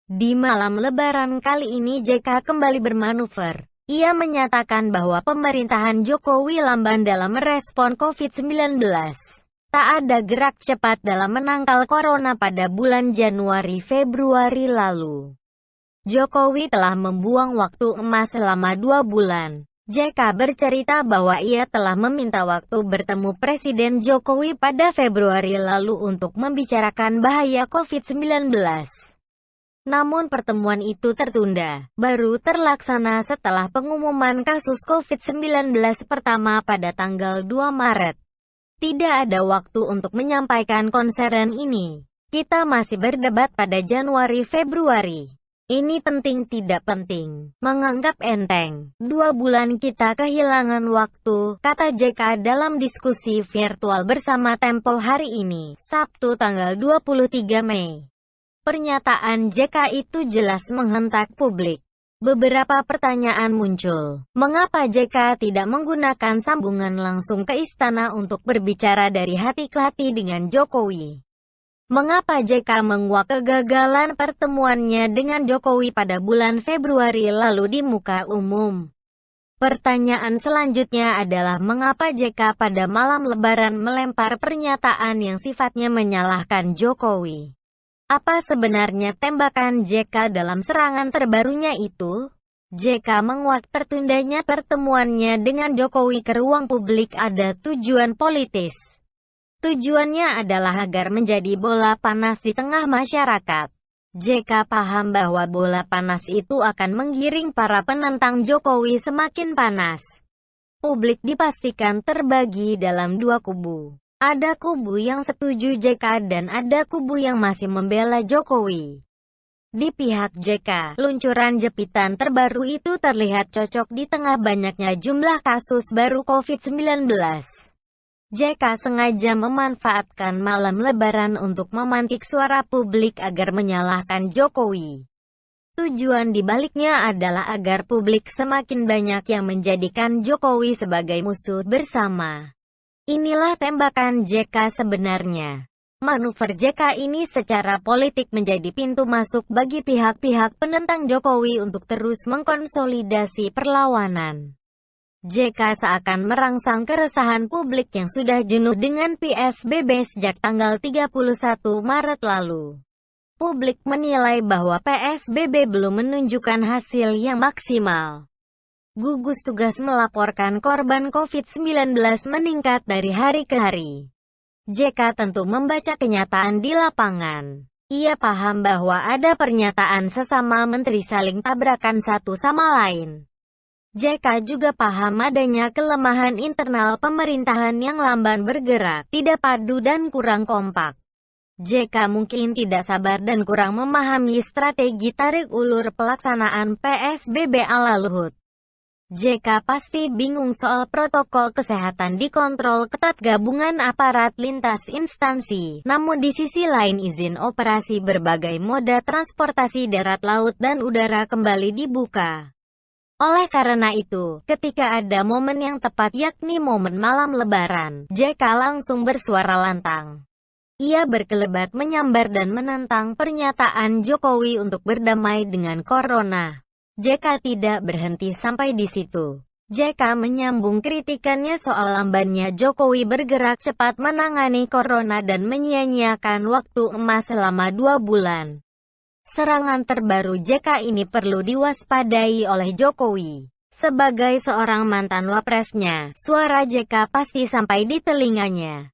Di malam Lebaran kali ini JK kembali bermanuver. Ia menyatakan bahwa pemerintahan Jokowi lamban dalam merespon COVID-19. Tak ada gerak cepat dalam menangkal corona pada bulan Januari-Februari lalu. Jokowi telah membuang waktu emas selama 2 bulan. JK bercerita bahwa ia telah meminta waktu bertemu Presiden Jokowi pada Februari lalu untuk membicarakan bahaya COVID-19. Namun pertemuan itu tertunda, baru terlaksana setelah pengumuman kasus COVID-19 pertama pada tanggal 2 Maret. Tidak ada waktu untuk menyampaikan konseran ini. Kita masih berdebat pada Januari-Februari. Ini penting tidak penting, menganggap enteng. 2 bulan kita kehilangan waktu, kata JK dalam diskusi virtual bersama Tempo hari ini, Sabtu tanggal 23 Mei. Pernyataan JK itu jelas menghentak publik. Beberapa pertanyaan muncul. Mengapa JK tidak menggunakan sambungan langsung ke istana untuk berbicara dari hati ke hati dengan Jokowi? Mengapa JK menguak kegagalan pertemuannya dengan Jokowi pada bulan Februari lalu di muka umum? Pertanyaan selanjutnya adalah mengapa JK pada malam Lebaran melempar pernyataan yang sifatnya menyalahkan Jokowi? Apa sebenarnya tembakan JK dalam serangan terbarunya itu? JK menguak tertundanya pertemuannya dengan Jokowi ke ruang publik ada tujuan politis. Tujuannya adalah agar menjadi bola panas di tengah masyarakat. JK paham bahwa bola panas itu akan menggiring para penentang Jokowi semakin panas. Publik dipastikan terbagi dalam 2 kubu. Ada kubu yang setuju JK dan ada kubu yang masih membela Jokowi. Di pihak JK, luncuran jepitan terbaru itu terlihat cocok di tengah banyaknya jumlah kasus baru COVID-19. JK sengaja memanfaatkan malam Lebaran untuk memantik suara publik agar menyalahkan Jokowi. Tujuan dibaliknya adalah agar publik semakin banyak yang menjadikan Jokowi sebagai musuh bersama. Inilah tembakan JK sebenarnya. Manuver JK ini secara politik menjadi pintu masuk bagi pihak-pihak penentang Jokowi untuk terus mengkonsolidasi perlawanan. JK seakan merangsang keresahan publik yang sudah jenuh dengan PSBB sejak tanggal 31 Maret lalu. Publik menilai bahwa PSBB belum menunjukkan hasil yang maksimal. Gugus tugas melaporkan korban COVID-19 meningkat dari hari ke hari. JK tentu membaca kenyataan di lapangan. Ia paham bahwa ada pernyataan sesama menteri saling tabrakan satu sama lain. JK juga paham adanya kelemahan internal pemerintahan yang lamban bergerak, tidak padu dan kurang kompak. JK mungkin tidak sabar dan kurang memahami strategi tarik ulur pelaksanaan PSBB ala Luhut. JK pasti bingung soal protokol kesehatan dikontrol ketat gabungan aparat lintas instansi, namun di sisi lain izin operasi berbagai moda transportasi darat, laut dan udara kembali dibuka. Oleh karena itu, ketika ada momen yang tepat yakni momen malam Lebaran, JK langsung bersuara lantang. Ia berkelebat menyambar dan menentang pernyataan Jokowi untuk berdamai dengan corona. JK tidak berhenti sampai di situ. JK menyambung kritikannya soal lambannya Jokowi bergerak cepat menangani corona dan menyia-nyiakan waktu emas selama 2 bulan. Serangan terbaru JK ini perlu diwaspadai oleh Jokowi. Sebagai seorang mantan wapresnya, suara JK pasti sampai di telinganya.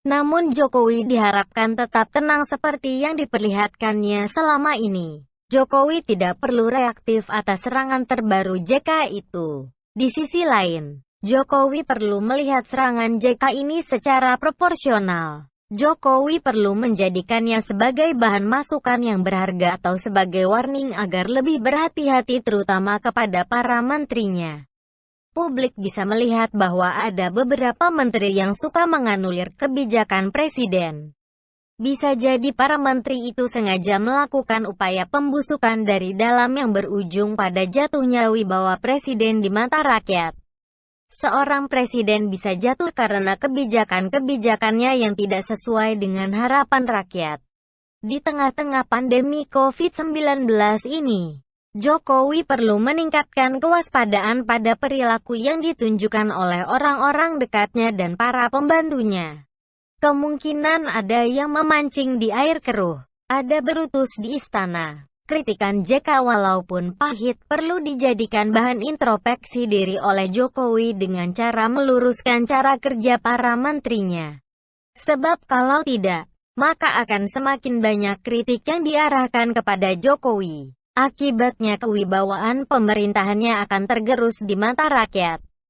Namun Jokowi diharapkan tetap tenang seperti yang diperlihatkannya selama ini. Jokowi tidak perlu reaktif atas serangan terbaru JK itu. Di sisi lain, Jokowi perlu melihat serangan JK ini secara proporsional. Jokowi perlu menjadikannya sebagai bahan masukan yang berharga atau sebagai warning agar lebih berhati-hati terutama kepada para menterinya. Publik bisa melihat bahwa ada beberapa menteri yang suka menganulir kebijakan presiden. Bisa jadi para menteri itu sengaja melakukan upaya pembusukan dari dalam yang berujung pada jatuhnya wibawa presiden di mata rakyat. Seorang presiden bisa jatuh karena kebijakan-kebijakannya yang tidak sesuai dengan harapan rakyat. Di tengah-tengah pandemi COVID-19 ini, Jokowi perlu meningkatkan kewaspadaan pada perilaku yang ditunjukkan oleh orang-orang dekatnya dan para pembantunya. Kemungkinan ada yang memancing di air keruh, ada berutus di istana. Kritikan JK walaupun pahit perlu dijadikan bahan introspeksi diri oleh Jokowi dengan cara meluruskan cara kerja para menterinya. Sebab kalau tidak, maka akan semakin banyak kritik yang diarahkan kepada Jokowi. Akibatnya kewibawaan pemerintahannya akan tergerus di mata rakyat.